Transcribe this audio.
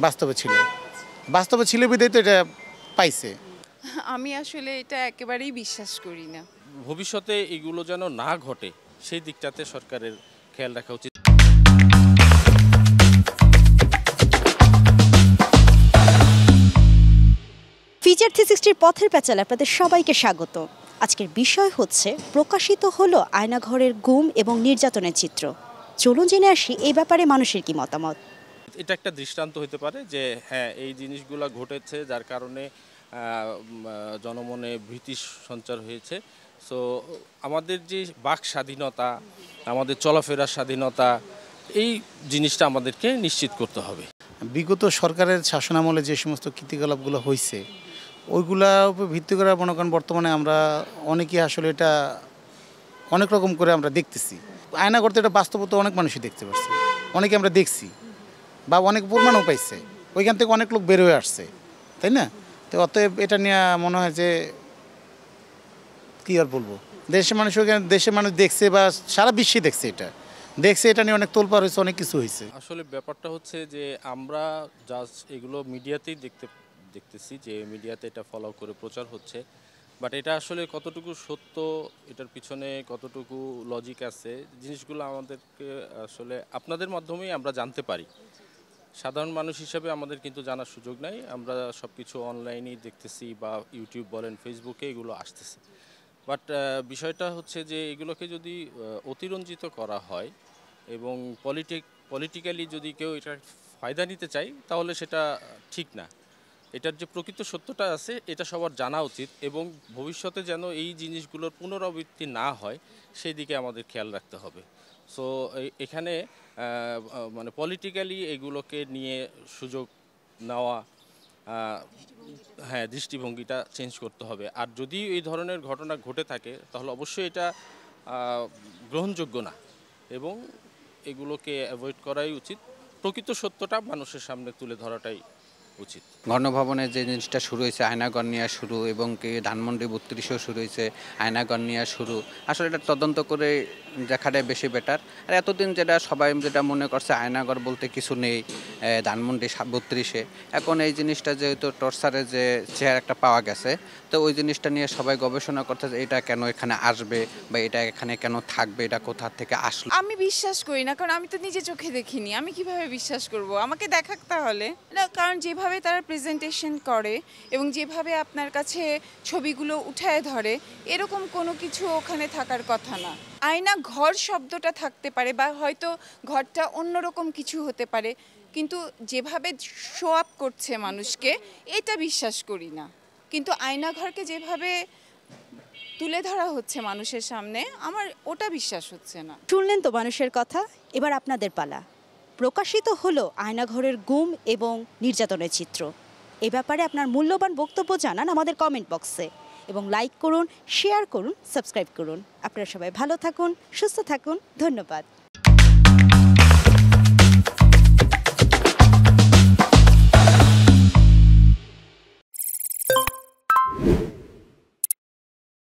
বাস্তবে ছিল, বাস্তবে ছিল বিধায় তো এটা পাইছে। আমি আসলে এটা একেবারেই বিশ্বাস করি না। ভবিষ্যতে এগুলো যেন না ঘটে সেই দিকটাতে সরকারের খেয়াল রাখা উচিত। ফিচার 360 পথের প্যাচালে আপনাদের সবাইকে স্বাগত। আজকের বিষয় হচ্ছে প্রকাশিত হলো আয়নাঘরের গুম এবং নির্যাতনের চিত্র। চলুন জেনে আসি এই ব্যাপারে মানুষের কি মতামত। এটা একটা দৃষ্টান্ত হতে পারে যে হ্যাঁ, এই জিনিসগুলো ঘটেছে যার কারণে জনমনে ভীতি সঞ্চার হয়েছে। সো আমাদের যে বাক স্বাধীনতা, আমাদের চলাফেরার স্বাধীনতা, এই জিনিসটা আমাদেরকে নিশ্চিত করতে হবে। বিগত সরকারের শাসনামলে যে সমস্ত কীর্তিকলাপগুলো হয়েছে ওইগুলা উপর ভিত্তি করে মনে করেন বর্তমানে আমরা অনেকেই আসলে এটা অনেক রকম করে আমরা দেখতেছি। আয়না করতে এটা বাস্তবতা অনেক মানুষই দেখতে পারছে, অনেকে আমরা দেখছি বা অনেক প্রমাণও পাইছে, ওইখান থেকে অনেক লোক বের হয়ে আসছে, তাই না? তো অতএব এটা নিয়ে মনে হয় যে কী আর বলবো, দেশের মানুষ দেখছে বা সারা বিশ্বে দেখছে, এটা নিয়ে অনেক তোলপাড় হয়েছে, অনেক কিছু হয়েছে। আসলে ব্যাপারটা হচ্ছে যে আমরা জাস্ট এগুলো মিডিয়াতেই দেখতেছি যে মিডিয়াতে এটা ফলো করে প্রচার হচ্ছে, বাট এটা আসলে কতটুকু সত্য, এটার পিছনে কতটুকু লজিক আছে, জিনিসগুলো আমাদেরকে আসলে আপনাদের মাধ্যমেই আমরা জানতে পারি। সাধারণ মানুষ হিসেবে আমাদের কিন্তু জানার সুযোগ নাই, আমরা সব কিছু অনলাইনেই দেখতেছি বা ইউটিউব বলেন, ফেসবুকে এগুলো আসতেছে। বাট বিষয়টা হচ্ছে যে এগুলোকে যদি অতিরঞ্জিত করা হয় এবং পলিটিক্যালি যদি কেউ এটার ফায়দা নিতে চায় তাহলে সেটা ঠিক না। এটার যে প্রকৃত সত্যটা আছে এটা সবার জানা উচিত এবং ভবিষ্যতে যেন এই জিনিসগুলোর পুনরাবৃত্তি না হয় সেই দিকে আমাদের খেয়াল রাখতে হবে। সো এখানে মানে পলিটিক্যালি এগুলোকে নিয়ে সুযোগ নেওয়া, হ্যাঁ, দৃষ্টিভঙ্গিটা চেঞ্জ করতে হবে। আর যদি এই ধরনের ঘটনা ঘটে থাকে তাহলে অবশ্যই এটা গ্রহণযোগ্য না এবং এগুলোকে অ্যাভয়েড করাই উচিত। প্রকৃত সত্যটা মানুষের সামনে তুলে ধরাটাই উচিত। গণভবনের যে জিনিসটা শুরু হয়েছে আয়নাগর নিয়ে শুরু, এবং কি ধানমন্ডি 32-এও শুরু হয়েছে আয়নাগর নিয়ে শুরু, আসলে এটা তদন্ত করে দেখাটাই বেশি বেটার। আর এতদিন সবাই যেটা মনে করছে আয়নাগর বলতে কিছু নেই, ধানমন্ডি 32-এ, এখন এই জিনিসটা যেহেতু টর্চারের যে চেহারা একটা পাওয়া গেছে, তো ওই জিনিসটা নিয়ে সবাই গবেষণা করতেছে এটা কেন এখানে আসবে বা এটা এখানে কেন থাকবে, এটা কোথা থেকে আসলো। আমি বিশ্বাস করি না, কারণ আমি তো নিজে চোখে দেখিনি, আমি কিভাবে বিশ্বাস করব? আমাকে দেখাক তাহলে না, কারণ যেভাবে তারা প্রেজেন্টেশন করে এবং যেভাবে আপনার কাছে ছবিগুলো উঠায় ধরে, এরকম কোনো কিছু ওখানে থাকার কথা না। আয়না ঘর শব্দটা থাকতে পারে বা হয়তো ঘরটা অন্যরকম কিছু হতে পারে, কিন্তু যেভাবে শো আপ করছে মানুষকে, এটা বিশ্বাস করি না। কিন্তু আয়না ঘরকে যেভাবে তুলে ধরা হচ্ছে মানুষের সামনে, আমার ওটা বিশ্বাস হচ্ছে না। শুনলেন তো মানুষের কথা, এবার আপনাদের পালা। প্রকাশিত হলো আয়নাঘরের গুম এবং নির্যাতনের চিত্র। এ ব্যাপারে আপনার মূল্যবান বক্তব্য জানান আমাদের কমেন্ট বক্সে এবং লাইক করুন, শেয়ার করুন, সাবস্ক্রাইব করুন। আপনারা সবাই ভালো থাকুন, সুস্থ থাকুন, ধন্যবাদ।